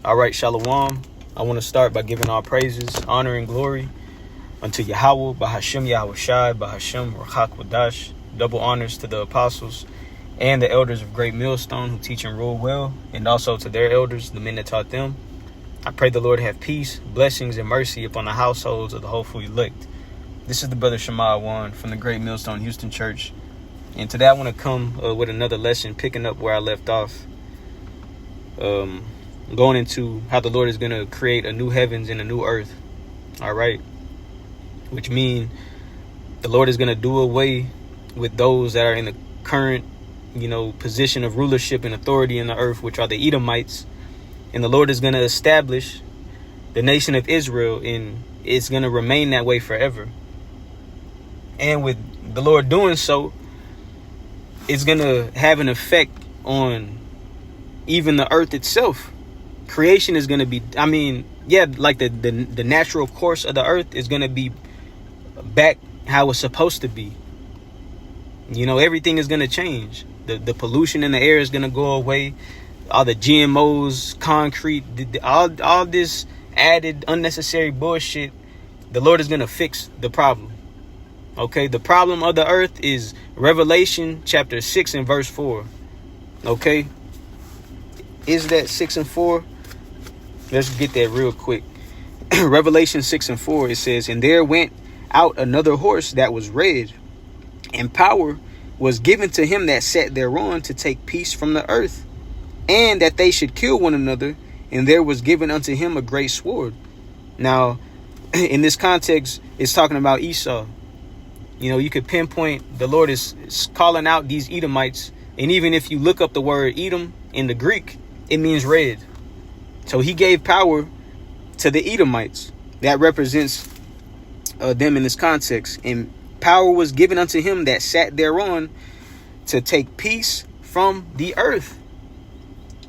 All right, Shalom. I want to start by giving all praises, honor, and glory unto Yahweh, Bahashem Yahweh Shai, Bahashem Rachak Wadash. Double honors to the apostles and the elders of Great Millstone who teach and rule well, and also to their elders, the men that taught them. I pray the Lord have peace, blessings, and mercy upon the households of the hopeful elect. This is the brother Shema One from the Great Millstone Houston Church. And today I want to come with another lesson, picking up where I left off. Going into how the Lord is going to create a new heavens and a new earth. All right. Which means the Lord is going to do away with those that are in the current, position of rulership and authority in the earth, which are the Edomites. And the Lord is going to establish the nation of Israel, and it's going to remain that way forever. And with the Lord doing so, it's going to have an effect on even the earth itself. Creation is going to be, like the natural course of the earth is going to be back how it's supposed to be. Everything is going to change. The pollution in the air is going to go away. All the GMOs, concrete, all this added unnecessary bullshit, the Lord is going to fix the problem. Okay, the problem of the earth is Revelation chapter 6 and verse 4. Okay, is that 6 and 4? Let's get that real quick. Revelation 6 and 4, it says, "And there went out another horse that was red, and power was given to him that sat thereon to take peace from the earth, and that they should kill one another. And there was given unto him a great sword." Now, in this context, it's talking about Esau. You could pinpoint the Lord is calling out these Edomites. And even if you look up the word Edom in the Greek, it means red. So he gave power to the Edomites. That represents them in this context. And power was given unto him that sat thereon to take peace from the earth.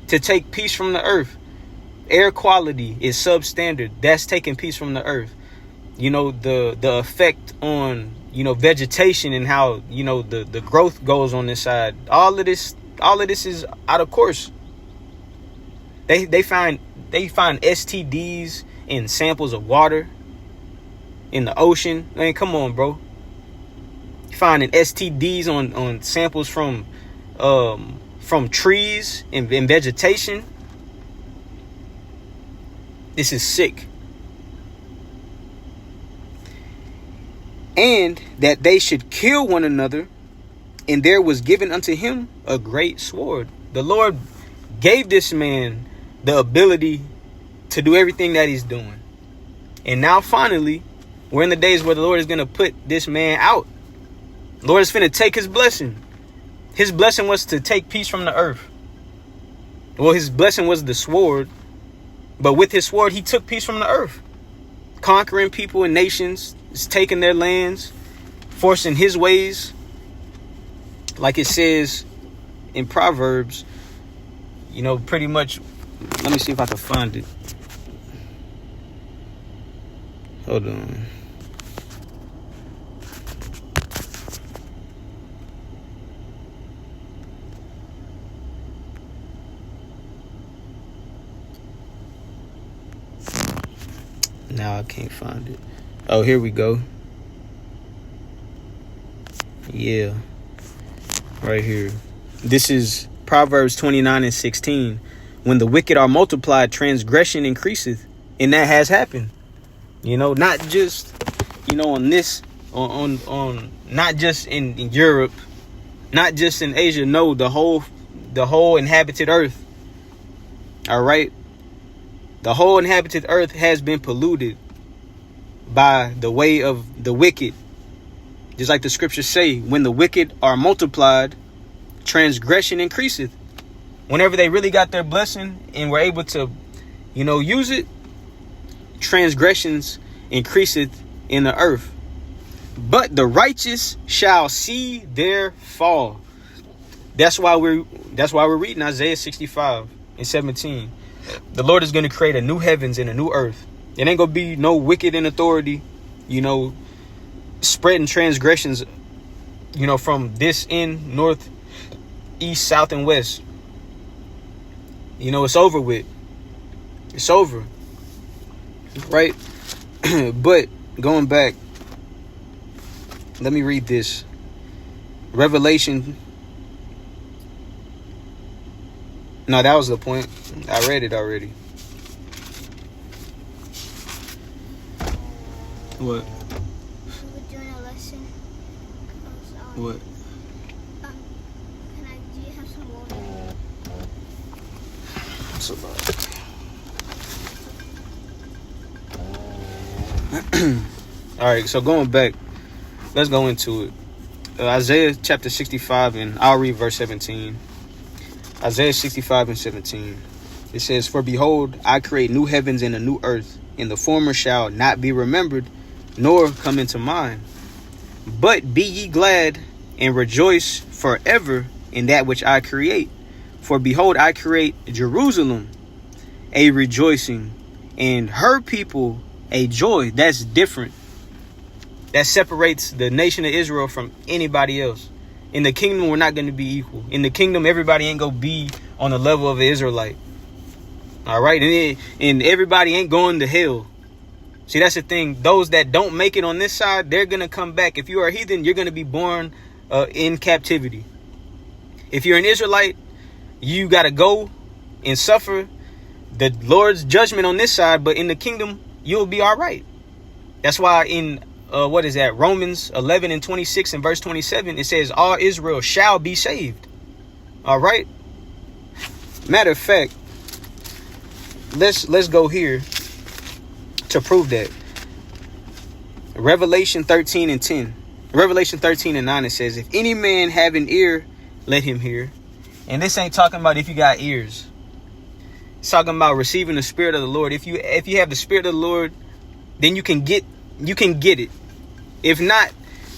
To take peace from the earth. Air quality is substandard. That's taking peace from the earth. The effect on, vegetation and how, the growth goes on this side. All of this is out of course. They find STDs in samples of water in the ocean. Come on, bro. You finding STDs on samples from trees and vegetation. This is sick. And that they should kill one another, and there was given unto him a great sword. The Lord gave this man the ability to do everything that he's doing. And now finally, we're in the days where the Lord is going to put this man out. The Lord is finna take his blessing. His blessing was to take peace from the earth. Well, his blessing was the sword. But with his sword, he took peace from the earth. Conquering people and nations, taking their lands, forcing his ways. Like it says in Proverbs, pretty much. Let me see if I can find it. Hold on. Now I can't find it. Oh, here we go. Yeah. Right here. This is Proverbs 29 and 16. "When the wicked are multiplied, transgression increaseth." And that has happened. Not just, on this, on not just in Europe, not just in Asia. No, the whole inhabited earth. All right. The whole inhabited earth has been polluted by the way of the wicked. Just like the scriptures say, when the wicked are multiplied, transgression increaseth. Whenever they really got their blessing and were able to, use it, transgressions increaseth in the earth. But the righteous shall see their fall. That's why we're reading Isaiah 65 and 17. The Lord is going to create a new heavens and a new earth. It ain't going to be no wicked in authority, spreading transgressions, from this end, north, east, south, and west. It's over with. It's over. Right? But going back, let me read this. Revelation. No, that was the point. I read it already. What? We were doing a lesson. What? Do you have some water? So all right, so going back, let's go into it. Isaiah chapter 65, and I'll read verse 17. Isaiah 65 and 17. It says, "For behold, I create new heavens and a new earth, and the former shall not be remembered, nor come into mind. But be ye glad and rejoice forever in that which I create. For behold, I create Jerusalem a rejoicing, and her people a joy." That's different. That separates the nation of Israel from anybody else. In the kingdom, we're not going to be equal. In the kingdom, everybody ain't going to be on the level of an Israelite. All right? And everybody ain't going to hell. See, that's the thing. Those that don't make it on this side, they're going to come back. If you are a heathen, you're going to be born in captivity. If you're an Israelite, you got to go and suffer the Lord's judgment on this side. But in the kingdom, you'll be all right. That's why in Romans 11 and 26 and verse 27, it says, all Israel shall be saved. All right. Matter of fact, let's go here to prove that. Revelation 13 and 10. Revelation 13 and 9, it says, "If any man have an ear, let him hear." And this ain't talking about if you got ears. It's talking about receiving the Spirit of the Lord. If you have the Spirit of the Lord, then you can get it. If not,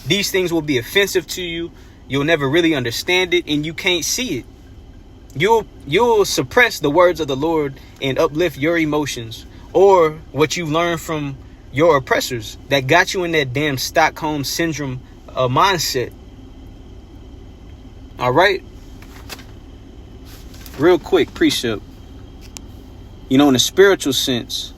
these things will be offensive to you. You'll never really understand it, and you can't see it. You'll suppress the words of the Lord and uplift your emotions or what you learned from your oppressors that got you in that damn Stockholm syndrome mindset. All right. Real quick, precept. In a spiritual sense.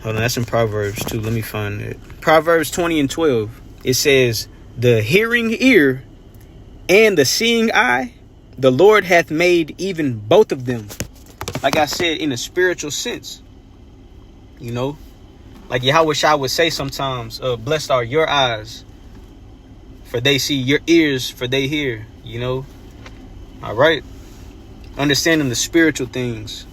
Hold on, that's in Proverbs too. Let me find it. Proverbs 20 and 12. It says, "The hearing ear and the seeing eye, the Lord hath made even both of them." Like I said, in a spiritual sense. Like Yahweh Shai would say sometimes, "Blessed are your eyes, for they see, your ears, for they hear." All right. Understanding the spiritual things.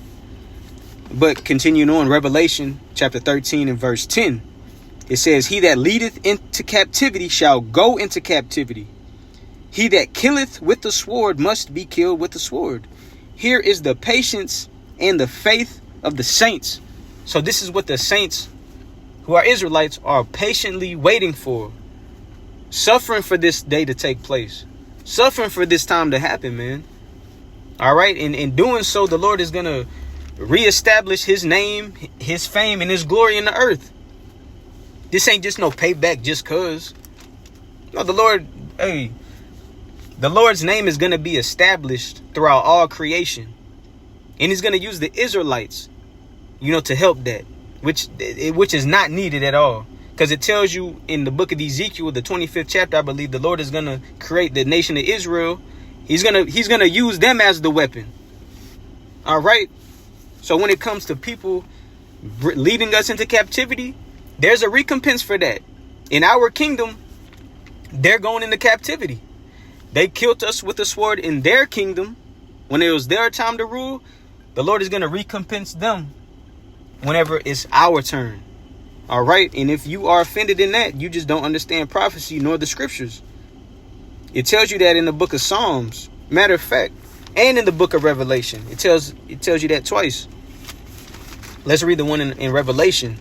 But continuing on, Revelation chapter 13 and verse 10, it says, "He that leadeth into captivity shall go into captivity. He that killeth with the sword must be killed with the sword. Here is the patience and the faith of the saints." So this is what the saints, who are Israelites, are patiently waiting for. Suffering for this day to take place. Suffering for this time to happen, man. All right. And in doing so, the Lord is going to reestablish his name, his fame, and his glory in the earth. This ain't just no payback just cause. No, the Lord's name is going to be established throughout all creation. And he's going to use the Israelites, to help that, which is not needed at all. Because it tells you in the book of Ezekiel, the 25th chapter, I believe, the Lord is going to create the nation of Israel. He's going to use them as the weapon. All right. So when it comes to people leading us into captivity, there's a recompense for that. In our kingdom, they're going into captivity. They killed us with the sword in their kingdom. When it was their time to rule, the Lord is going to recompense them whenever it's our turn. All right. And if you are offended in that, you just don't understand prophecy nor the scriptures. It tells you that in the book of Psalms. Matter of fact, and in the book of Revelation, it tells you that twice. Let's read the one in Revelation.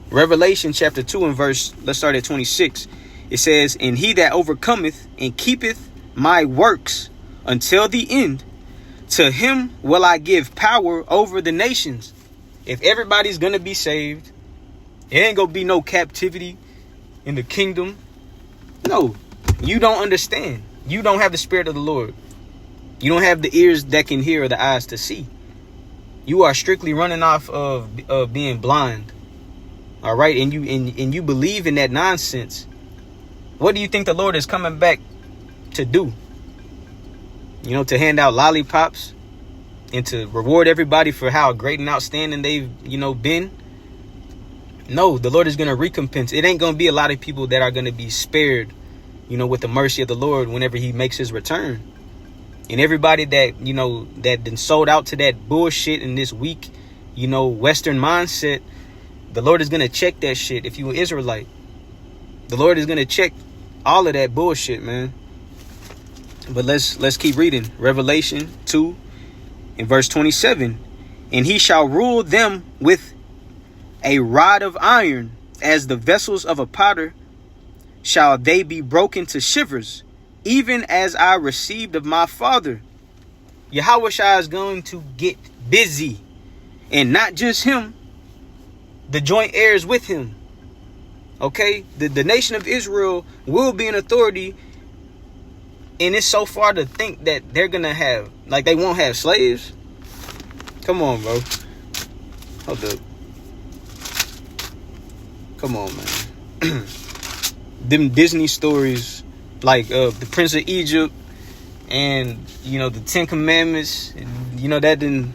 Revelation chapter 2 and let's start at 26. It says, "And he that overcometh and keepeth my works until the end, to him will I give power over the nations." If everybody's going to be saved, it ain't going to be no captivity in the kingdom. No, you don't understand. You don't have the Spirit of the Lord. You don't have the ears that can hear or the eyes to see. You are strictly running off of being blind. All right, and you believe in that nonsense. What do you think the Lord is coming back to do? You know, to hand out lollipops and to reward everybody for how great and outstanding they've, been? No, the Lord is going to recompense. It ain't going to be a lot of people that are going to be spared, with the mercy of the Lord whenever he makes his return. And everybody that, that then sold out to that bullshit in this weak, Western mindset, the Lord is going to check that shit. If you an Israelite, the Lord is going to check all of that bullshit, man. But let's keep reading. Revelation 2 in verse 27. And he shall rule them with a rod of iron, as the vessels of a potter shall they be broken to shivers, even as I received of my Father. Yahushua is going to get busy. And not just him, the joint heirs with him. Okay? The nation of Israel will be in authority. And it's so far to think that they're going to have, like, they won't have slaves. Come on, bro. Hold up. Come on, man. Them Disney stories, like the Prince of Egypt and, the Ten Commandments, that didn't,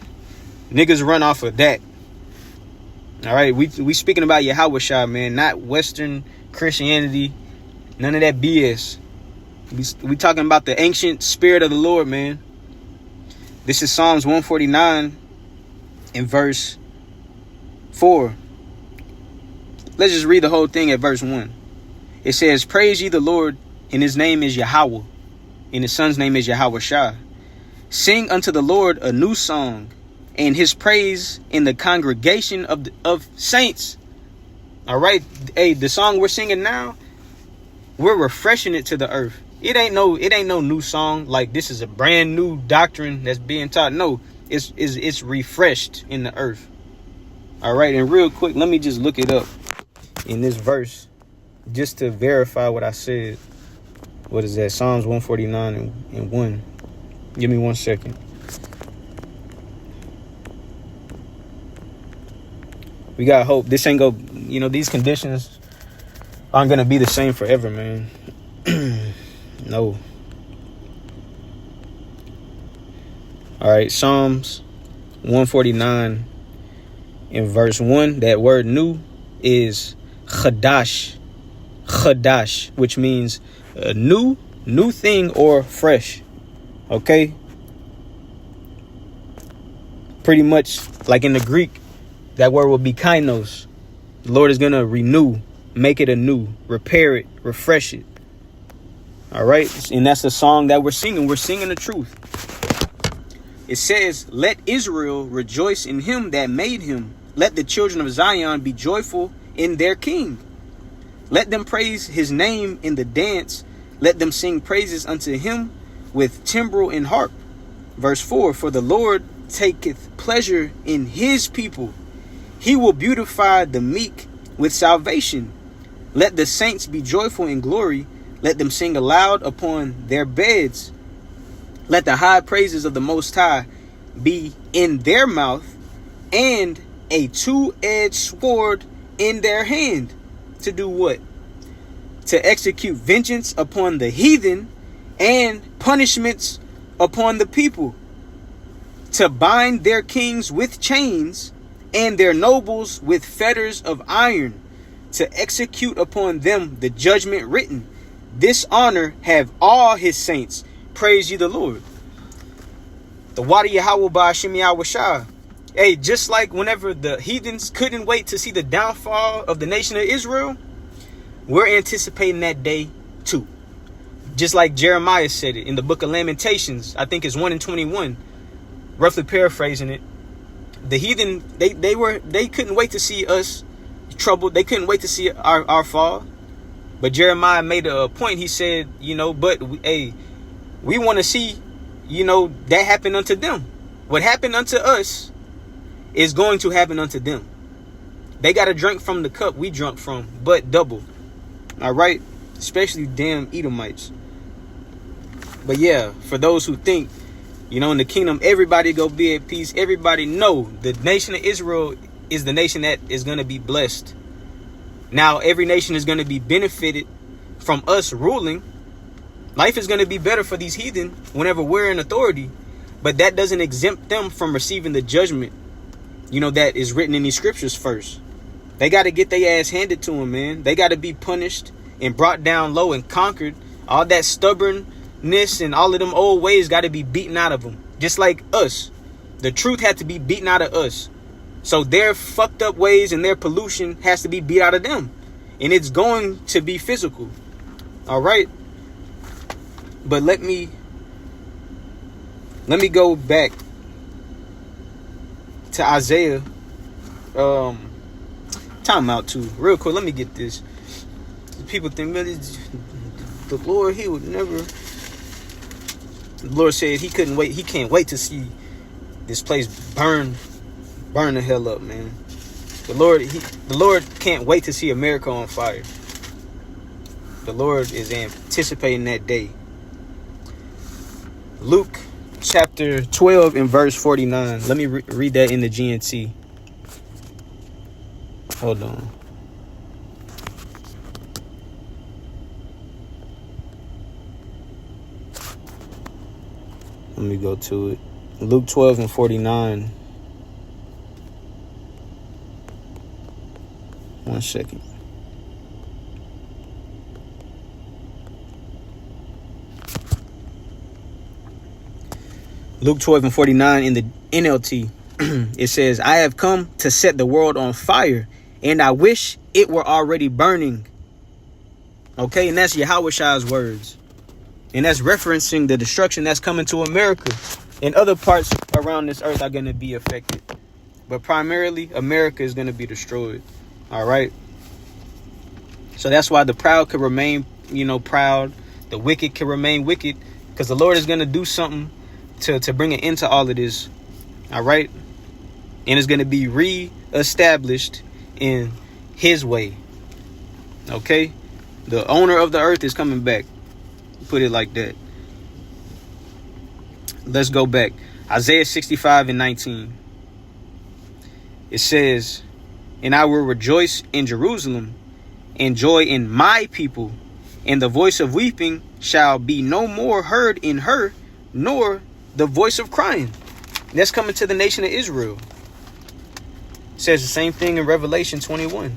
niggas run off of that. All right, we speaking about Yahushua, man, not Western Christianity, none of that BS. We talking about the ancient spirit of the Lord, man. This is Psalms 149 in verse 4. Let's just read the whole thing at verse 1. It says, praise ye the Lord, and his name is Yahweh, and his son's name is Yahushua. Sing unto the Lord a new song, and his praise in the congregation of saints. All right. Hey, the song we're singing now, we're refreshing it to the earth. It ain't no new song. Like, this is a brand new doctrine that's being taught. No, it's refreshed in the earth. All right. And real quick, let me just look it up in this verse just to verify what I said. What is that? Psalms 149 and 1. Give me 1 second. We got hope. This ain't go, these conditions aren't going to be the same forever, man. No. All right. Psalms 149 in verse 1. That word new is chadash. Chadash, which means a new thing or fresh. Okay. Pretty much like in the Greek, that word will be kainos. The Lord is going to renew, make it anew, repair it, refresh it. All right. And that's the song that we're singing. We're singing the truth. It says, let Israel rejoice in him that made him. Let the children of Zion be joyful in their king. Let them praise his name in the dance. Let them sing praises unto him with timbrel and harp. Verse 4, for the Lord taketh pleasure in his people. He will beautify the meek with salvation. Let the saints be joyful in glory. Let them sing aloud upon their beds. Let the high praises of the Most High be in their mouth, and a two-edged sword in their hand. To do what? To execute vengeance upon the heathen and punishments upon the people. To bind their kings with chains and their nobles with fetters of iron. To execute upon them the judgment written. This honor have all his saints. Praise ye the Lord. The Wadi Yahweh Ba'Shem Yahushua. Hey, just like whenever the heathens couldn't wait to see the downfall of the nation of Israel, we're anticipating that day too. Just like Jeremiah said it in the book of Lamentations, I think it's 1:21, roughly paraphrasing it. The heathen, they couldn't wait to see us troubled. They couldn't wait to see our fall. But Jeremiah made a point. He said, but we want to see, that happen unto them. What happened unto us is going to happen unto them. They got to drink from the cup we drunk from, but double. All right. Especially damn Edomites. But yeah, for those who think You know, in the kingdom, everybody go be at peace. Everybody know the nation of Israel is the nation that is going to be blessed. Now, every nation is going to be benefited from us ruling. Life is going to be better for these heathen whenever we're in authority. But that doesn't exempt them from receiving the judgment, you know, that is written in these scriptures first. They got to get their ass handed to them, man. They got to be punished and brought down low and conquered. All that stubbornness and all of them old ways got to be beaten out of them. Just like us. The truth had to be beaten out of us. So their fucked up ways and their pollution has to be beat out of them. And it's going to be physical. All right. But let me go back to Isaiah. Time out too. Real quick, let me get this. People think, man, the Lord, he would never. The Lord said he couldn't wait. He can't wait to see this place burn the hell up, man. The Lord can't wait to see America on fire. The Lord is anticipating that day. Luke chapter 12 and verse 49. Let me read that in the GNT. Hold on. Let me go to it. Luke 12 and 49. 1 second. Luke 12 and 49 in the NLT. It says, I have come to set the world on fire, and I wish it were already burning. Okay, and that's Yahweh's words. And that's referencing the destruction that's coming to America. And other parts around this earth are going to be affected. But primarily, America is going to be destroyed. All right. So that's why the proud can remain, proud. The wicked can remain wicked. Because the Lord is going to do something to bring an end to all of this. All right. And it's going to be re-established in his way. Okay. The owner of the earth is coming back. Put it like that. Let's go back. Isaiah 65 and 19. It says, and I will rejoice in Jerusalem and joy in my people, and the voice of weeping shall be no more heard in her, nor the voice of crying. That's coming to the nation of Israel. It says the same thing in Revelation 21.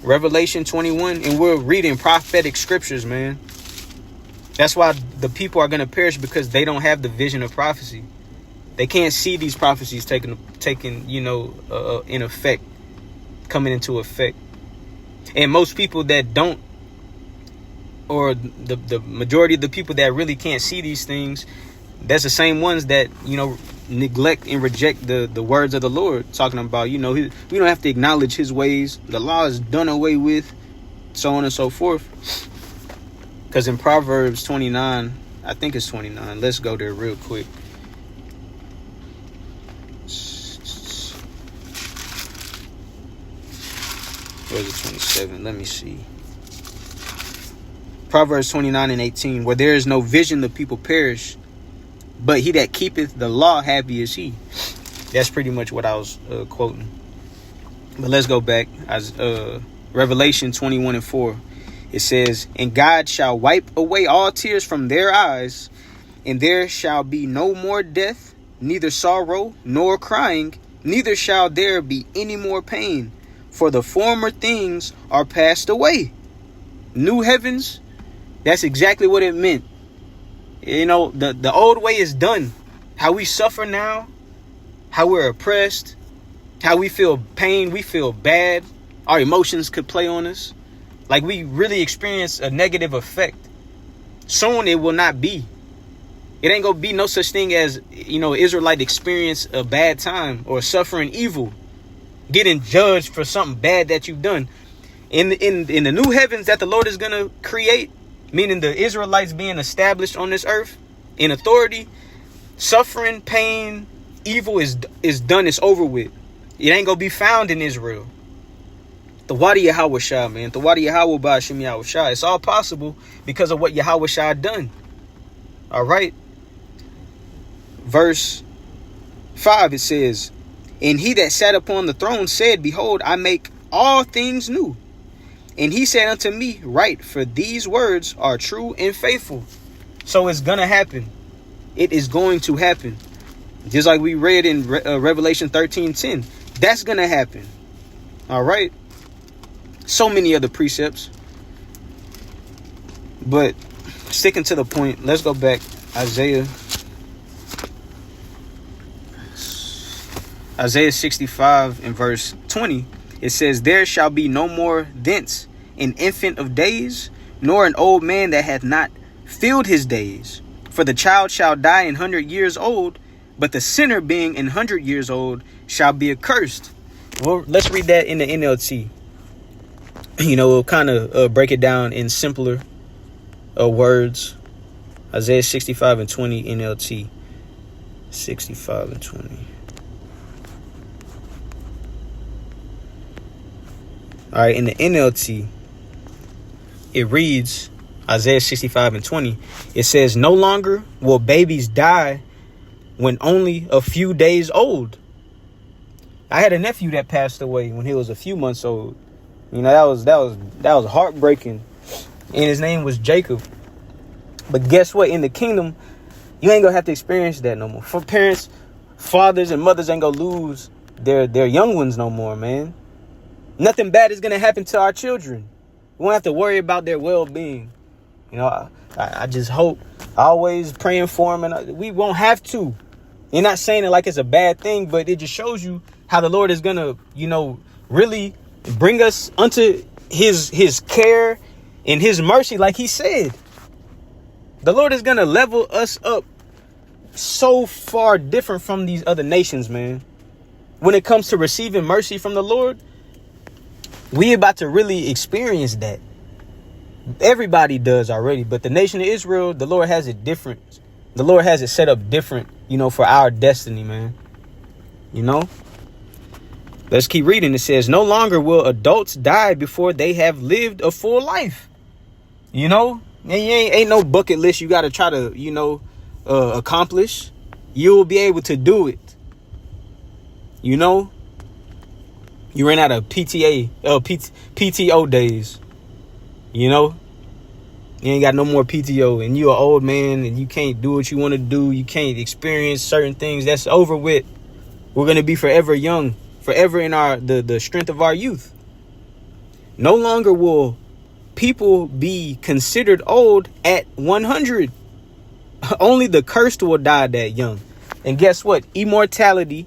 Revelation 21, and we're reading prophetic scriptures, man. That's why the people are going to perish, because they don't have the vision of prophecy. They can't see these prophecies taking in effect, coming into effect. And most people that don't, or the majority of the people that really can't see these things, that's the same ones that, neglect and reject the words of the Lord, talking about, we don't have to acknowledge his ways. The law is done away with, so on and so forth. Because in Proverbs 29, I think it's 29. Let's go there real quick. Where's it? 27? Let me see. Proverbs 29 and 18. Where there is no vision, the people perish. But he that keepeth the law, happy is he. That's pretty much what I was quoting. But let's go back. Revelation 21 and 4. It says, and God shall wipe away all tears from their eyes, and there shall be no more death, neither sorrow nor crying, neither shall there be any more pain, for the former things are passed away. New heavens, that's exactly what it meant. The old way is done. How we suffer now, how we're oppressed, how we feel pain, we feel bad, our emotions could play on us. Like we really experience a negative effect. Soon it will not be. It ain't gonna be no such thing as, Israelite experience a bad time or suffering evil, getting judged for something bad that you've done. In the new heavens that the Lord is gonna create, meaning the Israelites being established on this earth in authority, suffering, pain, evil is done. It's over with. It ain't gonna be found in Israel. The Wadi Yahweh, man. The Wadi Yahweh Ba'Shem Yahweh. It's all possible because of what Yahweh done. All right. verse 5, it says, and he that sat upon the throne said, behold, I make all things new. And he said unto me, write, for these words are true and faithful. So it's gonna happen. It is going to happen. Just like we read in Revelation 13:10. That's gonna happen. All right. So many other precepts. But sticking to the point, let's go back. Isaiah 65 and verse 20. It says, there shall be no more thence an infant of days, nor an old man that hath not filled his days. For the child shall die 100 years old, but the sinner being 100 years old shall be accursed. Well, let's read that in the NLT. We'll kind of break it down in simpler words. Isaiah 65 and 20 NLT. 65 and 20. All right, in the NLT, it reads, Isaiah 65 and 20. It says, no longer will babies die when only a few days old. I had a nephew that passed away when he was a few months old. That was heartbreaking. And his name was Jacob. But guess what? In the kingdom, you ain't gonna have to experience that no more. For parents, fathers and mothers ain't gonna lose their young ones no more, man. Nothing bad is gonna happen to our children. We won't have to worry about their well-being. I just hope, always praying for them, and we won't have to. You're not saying it like it's a bad thing, but it just shows you how the Lord is gonna, really bring us unto his care and his mercy, like he said. The Lord is gonna level us up so far different from these other nations, man. When it comes to receiving mercy from the Lord, we about to really experience that. Everybody does already, but the nation of Israel, the Lord has it different. The Lord has it set up different, for our destiny, man. Let's keep reading. It says, no longer will adults die before they have lived a full life. Ain't no bucket list you got to try to, accomplish. You'll be able to do it. You ran out of PTO days. You ain't got no more PTO, and you're an old man and you can't do what you want to do. You can't experience certain things. That's over with. We're going to be forever young, forever in the strength of our youth. No longer will people be considered old at 100. Only the cursed will die that young. And guess what? Immortality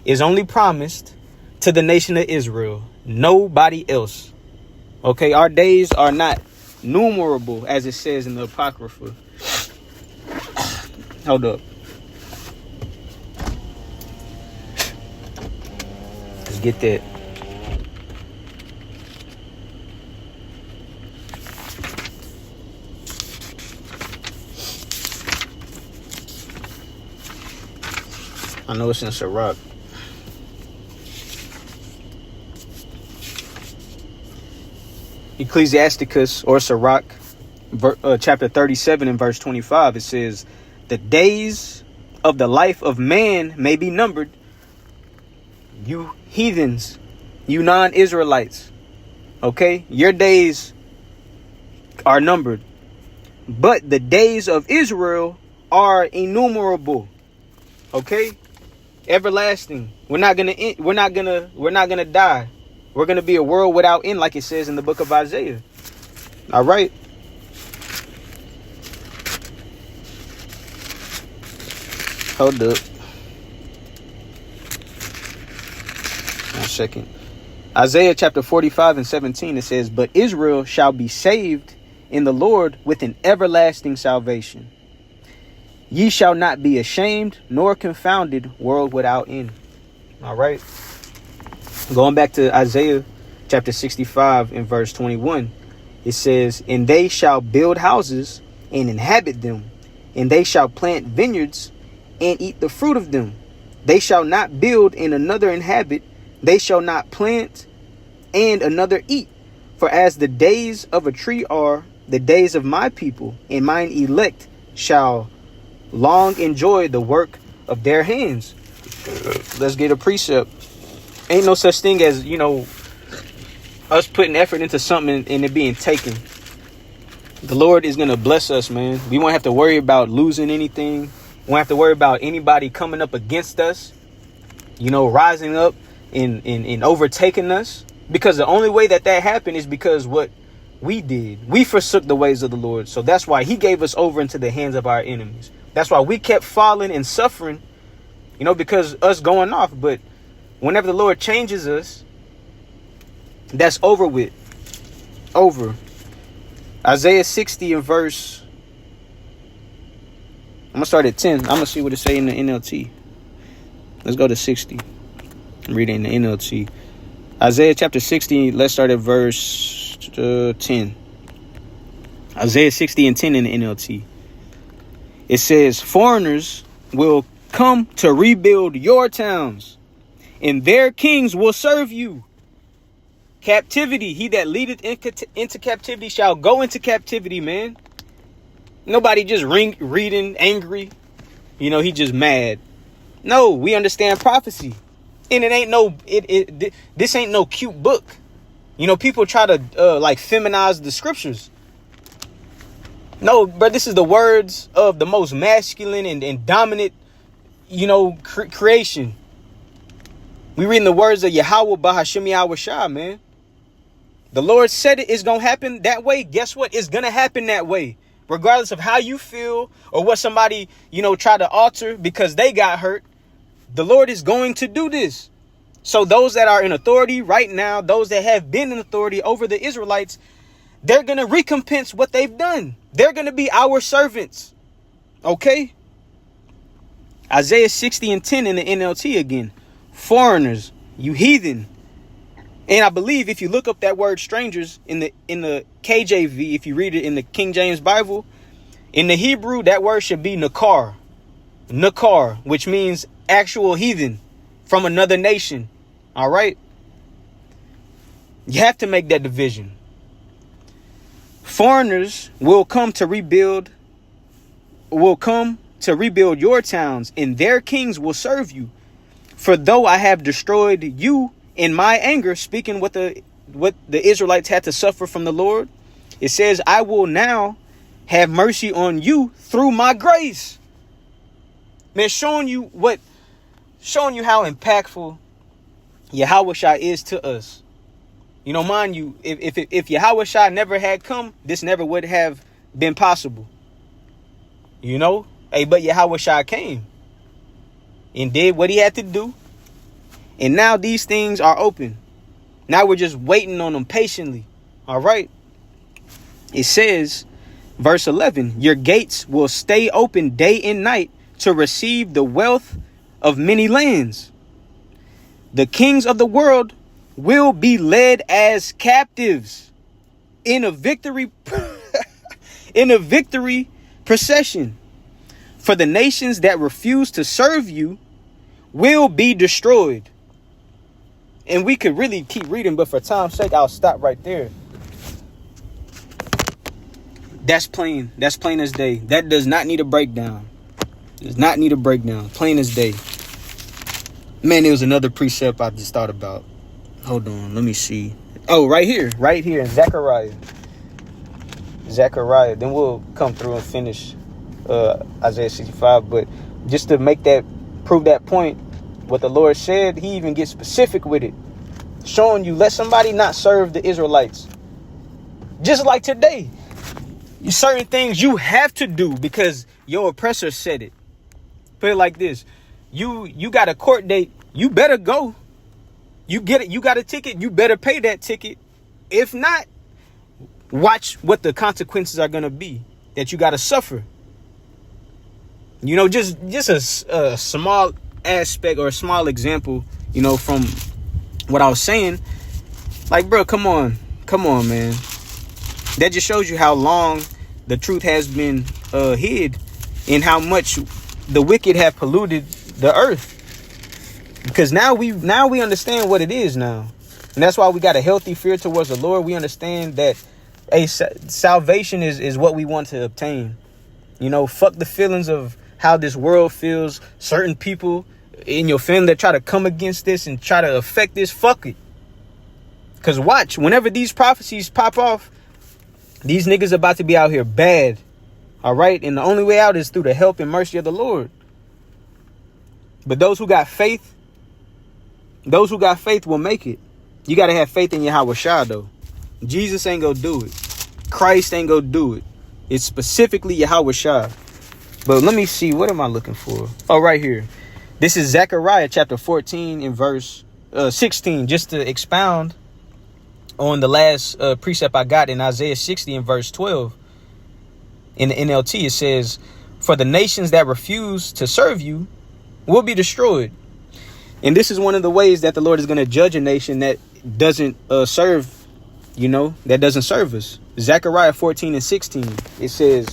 is only promised to the nation of Israel. Nobody else. Okay, our days are not numerable, as it says in the Apocrypha. Hold up. Let's get that. I know it's in Sirach. Ecclesiasticus or Sirach, chapter 37 and verse 25, it says, the days of the life of man may be numbered. You heathens, you non-Israelites, okay? Your days are numbered, but the days of Israel are innumerable, okay? Everlasting. We're not gonna die. We're going to be a world without end, like it says in the book of Isaiah. All right. Hold up. 1 second. Isaiah chapter 45 and 17, it says, but Israel shall be saved in the Lord with an everlasting salvation. Ye shall not be ashamed nor confounded, world without end. All right. Going back to Isaiah chapter 65 and verse 21, it says, and they shall build houses and inhabit them, and they shall plant vineyards and eat the fruit of them. They shall not build and another inhabit. They shall not plant and another eat. For as the days of a tree are, the days of my people and mine elect shall long enjoyed the work of their hands. Let's get a precept. Ain't no such thing as, us putting effort into something and it being taken. The Lord is going to bless us, man. We won't have to worry about losing anything. We won't have to worry about anybody coming up against us, rising up and overtaking us. Because the only way that happened is because what we did. We forsook the ways of the Lord. So that's why he gave us over into the hands of our enemies. That's why we kept falling and suffering, because us going off. But whenever the Lord changes us, that's over with. Over. Isaiah 60 and verse. I'm going to start at 10. I'm going to see what it say in the NLT. Let's go to 60. I'm reading the NLT. Isaiah chapter 60. Let's start at verse 10. Isaiah 60 and 10 in the NLT. It says, foreigners will come to rebuild your towns, and their kings will serve you. Captivity, he that leadeth into captivity shall go into captivity, man. Nobody just reading angry. He just mad. No, we understand prophecy. And it ain't this ain't no cute book. People try to feminize the scriptures. No, bro, this is the words of the most masculine and dominant, creation. We reading the words of Yahweh Bahashim Yahweh Shah, man. The Lord said it is going to happen that way. Guess what? It's going to happen that way. Regardless of how you feel or what somebody, try to alter because they got hurt. The Lord is going to do this. So those that are in authority right now, those that have been in authority over the Israelites, they're going to recompense what they've done. They're going to be our servants. Okay? Isaiah 60 and 10 in the NLT again. Foreigners, you heathen. And I believe if you look up that word strangers in the KJV, if you read it in the King James Bible, in the Hebrew, that word should be nakar. Nakar, which means actual heathen from another nation. All right. You have to make that division. Foreigners will come to rebuild your towns, and their kings will serve you. For though I have destroyed you in my anger, speaking what the Israelites had to suffer from the Lord, it says, I will now have mercy on you through my grace. Man, showing you how impactful Yahweh Shai is to us. Mind you, if Yahweh Shai never had come, this never would have been possible. But Yahweh Shai came and did what he had to do. And now these things are open. Now we're just waiting on them patiently. All right. It says, verse 11, your gates will stay open day and night to receive the wealth of many lands. The kings of the world will be led as captives in a victory procession. For the nations that refuse to serve you will be destroyed. And we could really keep reading, but for time's sake, I'll stop right there. That's plain. That's plain as day. That does not need a breakdown. Does not need a breakdown. Plain as day. Man, there was another precept I just thought about. Hold on, let me see. Oh, right here in Zechariah. Then we'll come through and finish Isaiah 65. But just to prove that point, what the Lord said, he even gets specific with it. Showing you, let somebody not serve the Israelites. Just like today. Certain things you have to do because your oppressor said it. Put it like this. You got a court date. You better go. You get it. You got a ticket. You better pay that ticket. If not, watch what the consequences are going to be that you got to suffer. Just a small aspect or a small example, from what I was saying. Like, bro, come on, man. That just shows you how long the truth has been hid and how much the wicked have polluted the earth. Because now we understand what it is now. And that's why we got a healthy fear towards the Lord. We understand that salvation is what we want to obtain. Fuck the feelings of how this world feels, certain people in your family that try to come against this and try to affect this, fuck it. Because watch, whenever these prophecies pop off, these niggas about to be out here bad. All right. And the only way out is through the help and mercy of the Lord. But those who got faith will make it. You got to have faith in Yahweh Shah, though. Jesus ain't gonna do it. Christ ain't gonna do it. It's specifically Yahweh Shah. But let me see. What am I looking for? Oh, right here. This is Zechariah chapter 14 and verse 16. Just to expound on the last precept I got in Isaiah 60 and verse 12. In the NLT, it says, "For the nations that refuse to serve you will be destroyed." And this is one of the ways that the Lord is going to judge a nation that doesn't serve, that doesn't serve us. Zechariah 14 and 16, it says,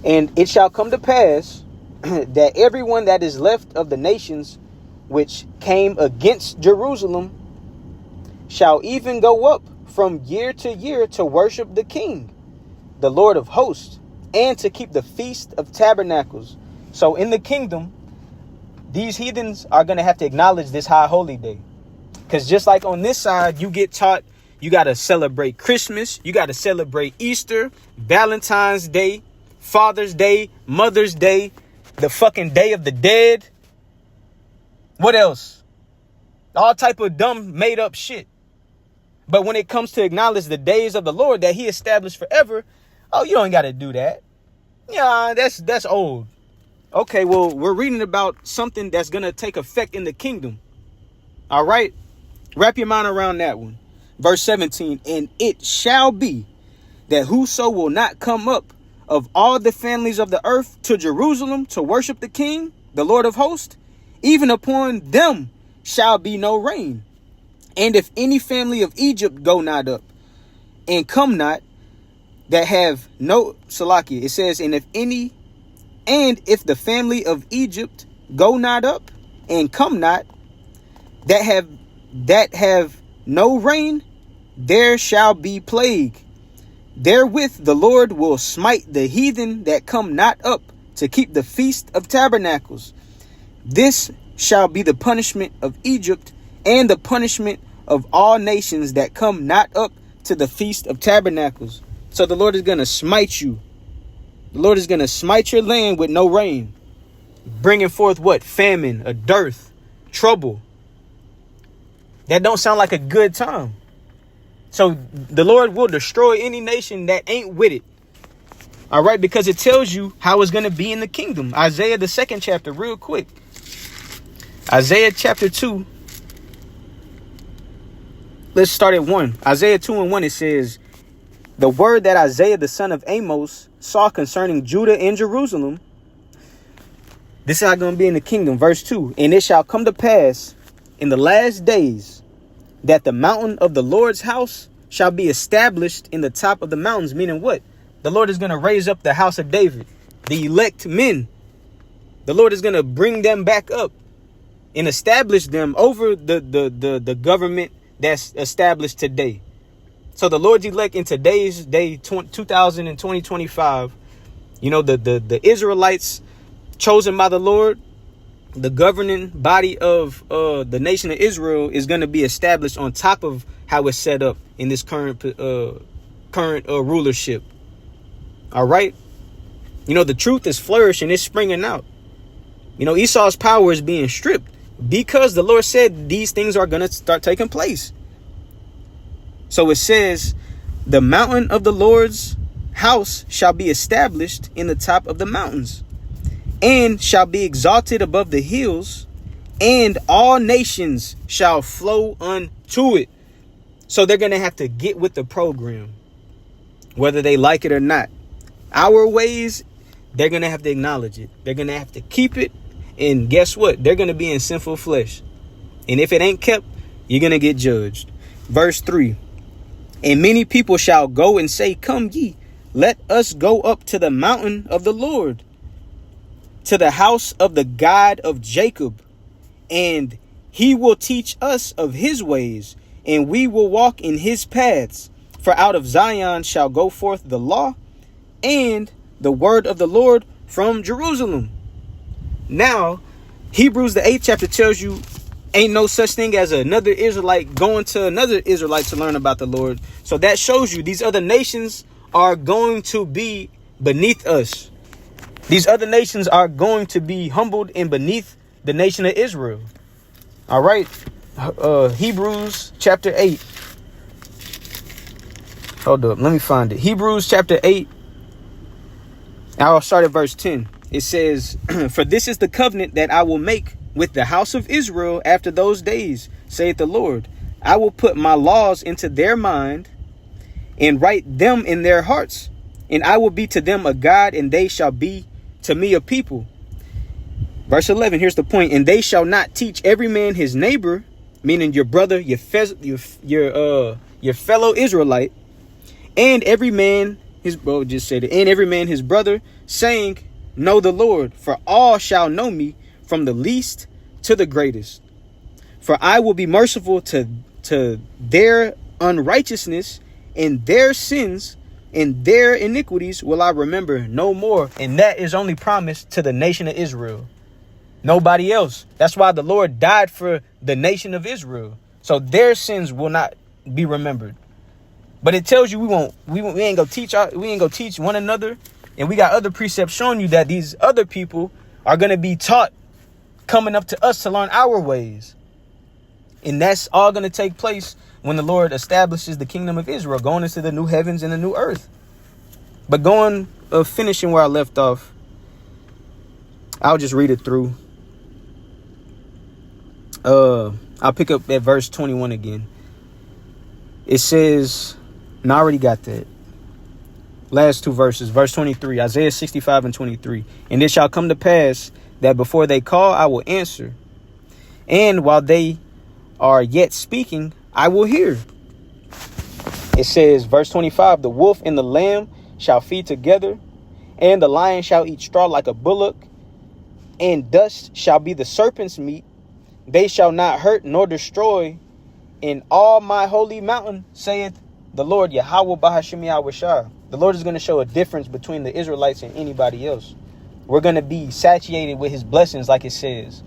"And it shall come to pass that everyone that is left of the nations which came against Jerusalem shall even go up from year to year to worship the King, the Lord of hosts, and to keep the Feast of Tabernacles." So in the kingdom, these heathens are going to have to acknowledge this high holy day. Because just like on this side, you get taught you got to celebrate Christmas. You got to celebrate Easter, Valentine's Day, Father's Day, Mother's Day, the fucking Day of the Dead. What else? All type of dumb made up shit. But when it comes to acknowledge the days of the Lord that he established forever, oh, you don't got to do that. Yeah, that's old. Okay, well, we're reading about something that's going to take effect in the kingdom. All right. Wrap your mind around that one. Verse 17, "And it shall be that whoso will not come up of all the families of the earth to Jerusalem to worship the King, the Lord of hosts, even upon them shall be no rain. And if any family of Egypt go not up and come not, that have no," Salakia, it says, and if the family of Egypt go not up and come not, that have no rain, there shall be plague. Therewith the Lord will smite the heathen that come not up to keep the Feast of Tabernacles. This shall be the punishment of Egypt and the punishment of all nations that come not up to the Feast of Tabernacles. So the Lord is going to smite you. The Lord is going to smite your land with no rain, bringing forth what? Famine, a dearth, trouble. That don't sound like a good time. So the Lord will destroy any nation that ain't with it. All right, because it tells you how it's going to be in the kingdom. Isaiah, the 2nd chapter, real quick. Isaiah chapter 2. Let's start at 1. Isaiah 2 and 1, it says, "The word that Isaiah the son of Amos saw concerning Judah and Jerusalem." This is how it's going to be in the kingdom. Verse 2. "And it shall come to pass in the last days that the mountain of the Lord's house shall be established in the top of the mountains." Meaning what? The Lord is going to raise up the house of David, the elect men. The Lord is going to bring them back up and establish them over the government that's established today. So the Lord's elect in today's day, 2000 and 2025, the Israelites chosen by the Lord, the governing body of the nation of Israel is going to be established on top of how it's set up in this current rulership. All right. The truth is flourishing. It's springing out. Esau's power is being stripped because the Lord said these things are going to start taking place. So it says, "The mountain of the Lord's house shall be established in the top of the mountains, and shall be exalted above the hills, and all nations shall flow unto it." So they're going to have to get with the program, whether they like it or not. Our ways, they're going to have to acknowledge it. They're going to have to keep it. And guess what? They're going to be in sinful flesh. And if it ain't kept, you're going to get judged. Verse 3. "And many people shall go and say, Come ye, let us go up to the mountain of the Lord, to the house of the God of Jacob, and he will teach us of his ways, and we will walk in his paths. For out of Zion shall go forth the law and the word of the Lord from Jerusalem. Now, Hebrews the 8th chapter tells you ain't no such thing as another Israelite going to another Israelite to learn about the Lord. So that shows you these other nations are going to be beneath us. These other nations are going to be humbled and beneath the nation of Israel. All right. Hebrews chapter 8. Hold up. Let me find it. Hebrews chapter 8. I'll start at verse 10. It says, for this is the covenant that I will make with the house of Israel after those days, saith the Lord. I will put my laws into their mind and write them in their hearts. And I will be to them a God, and they shall be to me a people. Verse 11, here's the point. And they shall not teach every man his neighbor, meaning your brother, your fellow Israelite, and every man his bro just said it, and every man his brother, saying, know the Lord, for all shall know me, from the least to the greatest. For I will be merciful to their unrighteousness, and their sins and their iniquities will I remember no more. And that is only promised to the nation of Israel. Nobody else. That's why the Lord died for the nation of Israel. So their sins will not be remembered. But it tells you we ain't gonna teach one another. And we got other precepts showing you that these other people are gonna be taught coming up to us to learn our ways. And that's all gonna take place when the Lord establishes the kingdom of Israel, going into the new heavens and the new earth. But finishing where I left off, I'll just read it through. I'll pick up at verse 21 again. It says, and I already got that. Last two verses, verse 23, Isaiah 65 and 23. And it shall come to pass that before they call, I will answer. And while they are yet speaking, I will hear. It says, verse 25, the wolf and the lamb shall feed together, and the lion shall eat straw like a bullock, and dust shall be the serpent's meat. They shall not hurt nor destroy in all my holy mountain, saith the Lord, Yahweh Bahashim Yahweh. The Lord is going to show a difference between the Israelites and anybody else. We're going to be satiated with his blessings, like it says,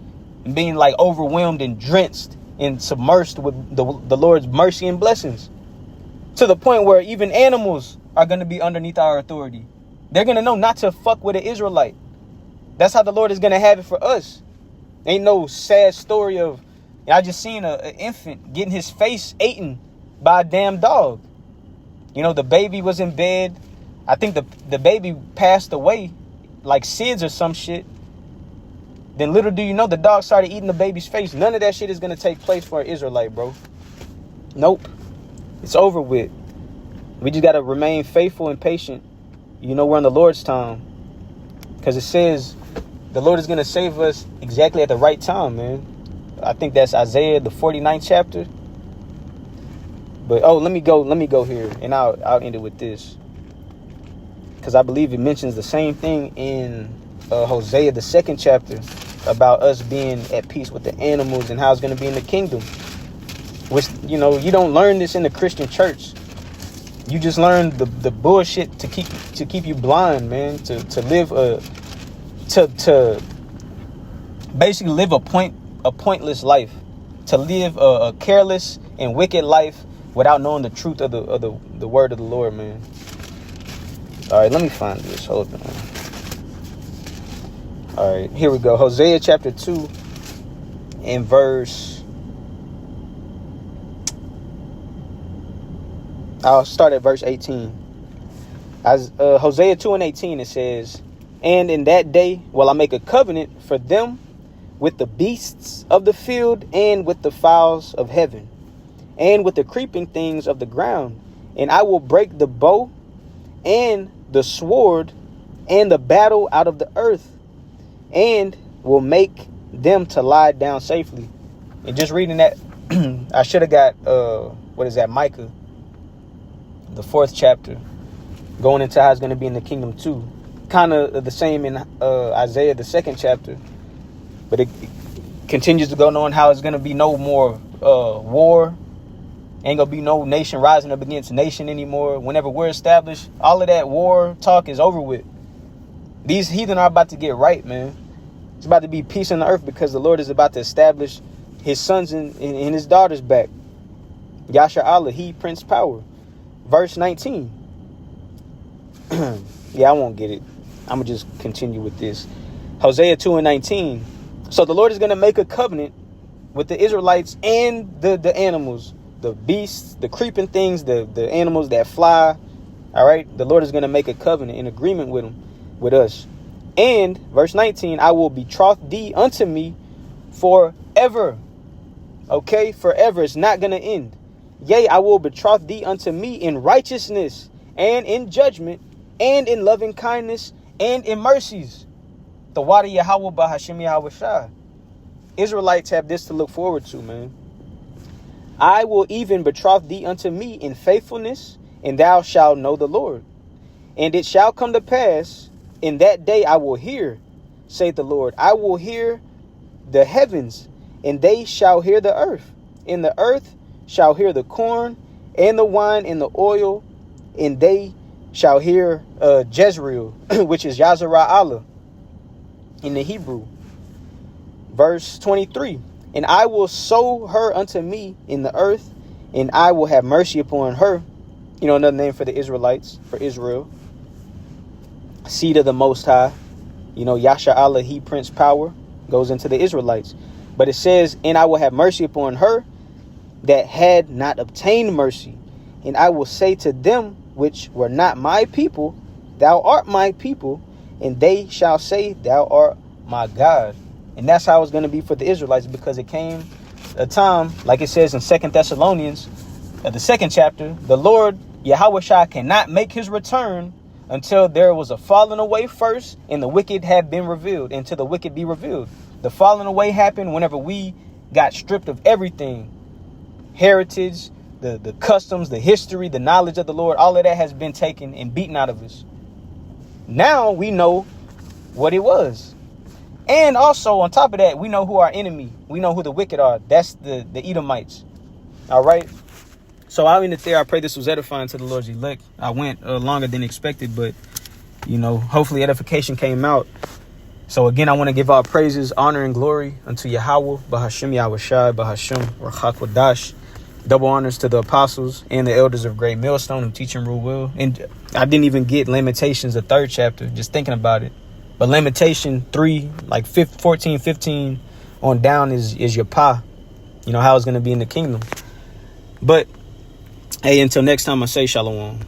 and being like overwhelmed and drenched and submersed with the Lord's mercy and blessings, to the point where even animals are going to be underneath our authority. They're going to know not to fuck with an Israelite. That's how the Lord is going to have it for us. Ain't no sad story of, I just seen an infant getting his face eaten by a damn dog. You know, the baby was in bed. I think the baby passed away, like SIDS or some shit. Then little do you know, the dog started eating the baby's face. None of that shit is going to take place for an Israelite, bro. Nope. It's over with. We just got to remain faithful and patient. You know, we're in the Lord's time. Because it says the Lord is going to save us exactly at the right time, man. I think that's Isaiah, the 49th chapter. But, let me go here. And I'll end it with this. Because I believe it mentions the same thing in Hosea, the 2nd chapter, about us being at peace with the animals and how it's going to be in the kingdom. Which, you know, you don't learn this in the Christian church. You just learn the bullshit to keep you blind, man. To live to basically live a pointless life. To live a careless and wicked life without knowing the truth of the word of the Lord, man. All right, let me find this. Hold on. All right, here we go. Hosea chapter 2 and verse. I'll start at verse 18. As Hosea 2 and 18, it says, and in that day will I make a covenant for them with the beasts of the field and with the fowls of heaven and with the creeping things of the ground. And I will break the bow and the sword and the battle out of the earth, and will make them to lie down safely. And just reading that, I should have got, Micah, the 4th chapter, going into how it's going to be in the kingdom too. Kind of the same in Isaiah, the 2nd chapter. But it continues to go on how it's going to be no more war. Ain't going to be no nation rising up against nation anymore. Whenever we're established, all of that war talk is over with. These heathen are about to get right, man. It's about to be peace on the earth because the Lord is about to establish his sons and his daughters back. Yasha Allah, he Prince Power. Verse 19. Yeah, I won't get it. I'm going to just continue with this. Hosea 2:19. So the Lord is going to make a covenant with the Israelites and the animals, the beasts, the creeping things, the animals that fly. All right. The Lord is going to make a covenant in agreement with them, with us. And verse 19, I will betroth thee unto me forever. Okay, forever. It's not going to end. Yea, I will betroth thee unto me in righteousness and in judgment and in loving kindness and in mercies. The Wadi Yahweh Bahashim Yahweh Shah. Israelites have this to look forward to, man. I will even betroth thee unto me in faithfulness, and thou shalt know the Lord. And it shall come to pass, in that day I will hear, saith the Lord. I will hear the heavens, and they shall hear the earth. And the earth shall hear the corn, and the wine, and the oil, and they shall hear Jezreel, which is Yazarah Allah in the Hebrew. Verse 23, and I will sow her unto me in the earth, and I will have mercy upon her. You know, another name for the Israelites, for Israel. Seed of the Most High. You know, Yasha Allah, he Prince Power, goes into the Israelites. But it says, and I will have mercy upon her that had not obtained mercy. And I will say to them which were not my people, thou art my people. And they shall say, thou art my God. And that's how it's going to be for the Israelites, because it came a time, like it says in 2 Thessalonians, the 2nd chapter, the Lord, Yahweh Shai, cannot make his return until there was a falling away first and the wicked had been revealed, until the wicked be revealed. The falling away happened whenever we got stripped of everything. Heritage, the customs, the history, the knowledge of the Lord, all of that has been taken and beaten out of us. Now we know what it was. And also, on top of that, we know who our enemy. We know who the wicked are. That's the Edomites. All right. So I'll end it there. I pray this was edifying to the Lord's elect. I went longer than expected, but, you know, hopefully edification came out. So again, I want to give all praises, honor, and glory unto Yahweh, Bahashim Yahweh Shai, Bahashim Rachakwadash. Double honors to the apostles and the elders of Great Millstone who teach and rule well. And I didn't even get Lamentations, the 3rd chapter, just thinking about it. But Lamentation 3, like 14, 15 on down is your pa. You know, how it's going to be in the kingdom. But, hey, until next time, I say shalom.